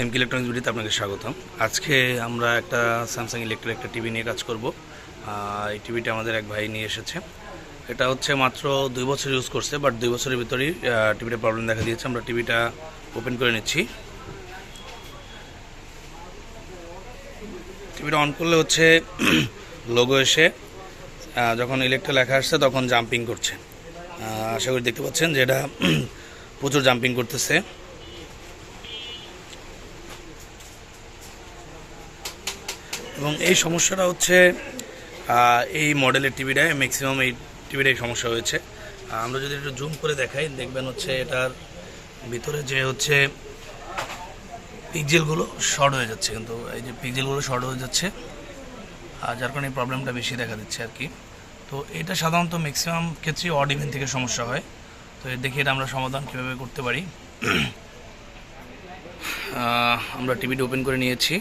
এমকে electronics ভিডিওতে আপনাকে স্বাগতম। আজকে আমরা একটা স্যামসাং ইলেকট্রিক একটা টিভি নিয়ে কাজ করব। এই টিভিটা আমাদের এক ভাই নিয়ে এসেছে। এটা হচ্ছে মাত্র 2 বছর ইউজ করছে, বাট 2 বছরের ভিতরেই টিভিটা প্রবলেম দেখা দিয়েছে। আমরা টিভিটা ওপেন করে নিচ্ছি। টিভিটা অন করলে হচ্ছে লোগো এসে যখন ইলেকট্রা লেখা আসছে তখন জাম্পিং করছে। আশা করি দেখতে পাচ্ছেন যে এটা প্রচুর জাম্পিং করতেছে। এবং এই সমস্যাটা হচ্ছে এই মডেলের টিভিটায় ম্যাক্সিমাম এই টিভিটাই সমস্যা হয়েছে। আমরা যদি একটু জুম করে দেখাই দেখবেন হচ্ছে এটার ভিতরে যে হচ্ছে পিক্সেলগুলো শর্ট হয়ে যাচ্ছে, কিন্তু এই যে পিক্সেলগুলো শর্ট হয়ে যাচ্ছে যার কারণে এই প্রবলেমটা বেশি দেখা দিচ্ছে আর কি। তো এটা সাধারণত ম্যাক্সিমাম ক্ষেত্রেই অড ইভেন থেকে সমস্যা হয়। তো দেখি এটা আমরা সমাধান কীভাবে করতে পারি। আমরা টিভিটা ওপেন করে নিয়েছি।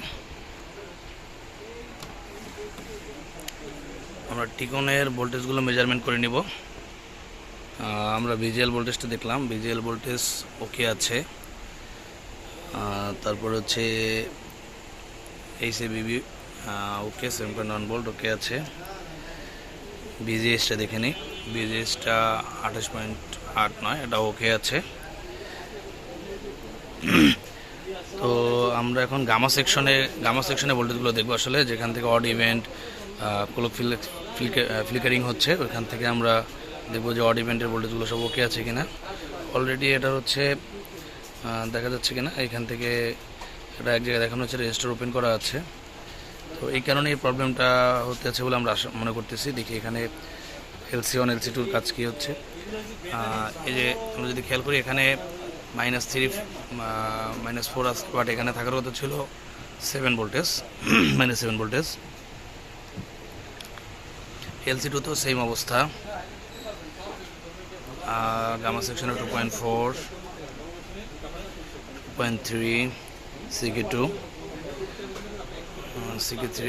আমরা টিকনের ভোল্টেজগুলো মেজারমেন্ট করে নিব। আমরা ভিজিএল ভোল্টেজটা দেখলাম, ভিজিএল ভোল্টেজ ওকে আছে। তারপর হচ্ছে এইচএবিবি ওকে 7.1 ভোল্ট ওকে আছে। বিজিএসটা দেখে নিই, বিজিএসটা 28.8 নয়, এটা ওকে আছে। তো আমরা এখন গামা সেকশনে ভোল্টেজগুলো দেখবো আসলে, যেখান থেকে অড ইভেন্ট ক্লক ফ্লিকারিং হচ্ছে ওইখান থেকে আমরা দেখবো যে অড ইভেন্টের ভোল্টেজগুলো সব ওকে আছে কিনা। অলরেডি এটা হচ্ছে দেখা যাচ্ছে কিনা, এখান থেকে এটা এক জায়গায় দেখানো হচ্ছে রেজিস্টার ওপেন করা আছে। তো এই কারণে এই প্রবলেমটা হতে আছে বলে আমরা মনে করতেছি। দেখি এখানে LC1 LC2 কাজ কী হচ্ছে। এই যে আমরা যদি খেয়াল করি এখানে -3 -4 আছে, বাট এখানে থাকার কথা ছিল 7 ভোল্টেজ, -7 ভোল্টেজ। LC2 তো সেম অবস্থা। গামা সেকশনে 2.4, 2.3, CK2, CK3,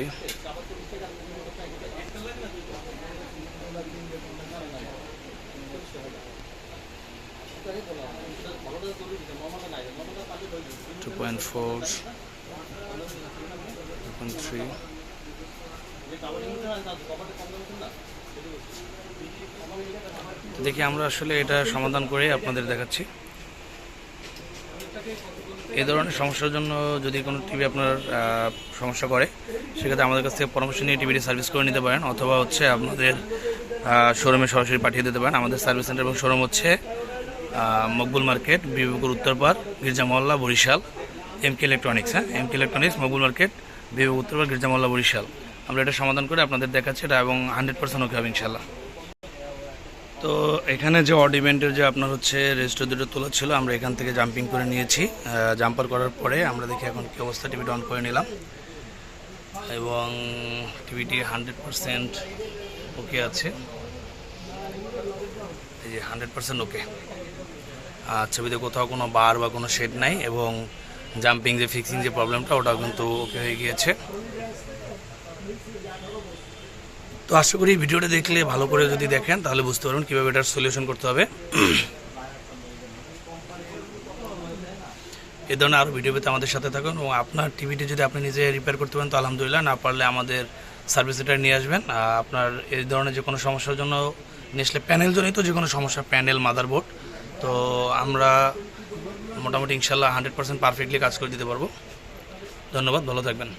দেখি আমরা আসলে এটা সমাধান করে আপনাদের দেখাচ্ছি। এই ধরনের সমস্যার জন্য যদি কোনো টিভি আপনার সমস্যা করে, সেক্ষেত্রে আমাদের কাছ থেকে পরামর্শ নিয়ে টিভিটি সার্ভিস করে নিতে পারেন, অথবা হচ্ছে আপনাদের শোরুমে সরাসরি পাঠিয়ে দিতে পারেন। আমাদের সার্ভিস সেন্টার এবং শোরুম হচ্ছে মকবুল মার্কেট, বিবিপুর উত্তরপাড়, গির্জা মহল্লা, বরিশাল। এমকে ইলেকট্রনিক্স, মকে ইলেকট্রনিক্স, মকবুল মার্কেট, বিবিপুর উত্তরপাড়, গির্জা মহল্লা, বরিশাল। আমরা এটা সমাধান করে আপনাদের দেখাচ্ছি এটা, এবং 100% ওকে হবে ইনশাল্লাহ। তো এখানে যে অড ইভেন্টের যে আপনার হচ্ছে রেজিস্টার দুটো তোলা ছিল, আমরা এখান থেকে জাম্পিং করে নিয়েছি। জাম্পার করার পরে আমরা দেখি এখন কী অবস্থা। টিভিটা অন করে নিলাম এবং টিভিটি 100% ওকে আছে। এই যে 100% ওকে। ছবিতে কোথাও কোনো বার বা কোনো শেড নাই, এবং জাম্পিং যে ফিক্সিং যে প্রবলেমটা ওটাও কিন্তু ওকে হয়ে গিয়েছে। তো আশা করি ভিডিওটা দেখলে ভালো করে যদি দেখেন তাহলে বুঝতে পারবেন কীভাবে এটার সলিউশন করতে হবে। এই ধরনের আরও ভিডিও পেতে আমাদের সাথে থাকুন, এবং আপনার টিভিটি যদি আপনি নিজে রিপেয়ার করতে পারেন তো আলহামদুলিল্লাহ, না পারলে আমাদের সার্ভিস সেন্টারে নিয়ে আসবেন। আপনার এই ধরনের যে কোনো সমস্যার জন্য নিয়ে প্যানেল জনিত যে কোনো সমস্যা, প্যানেল, মাদারবোর্ড, তো আমরা মোটামুটি ইনশাল্লাহ 100% পারফেক্টলি কাজ করে দিতে পারবো। ধন্যবাদ, ভালো থাকবেন।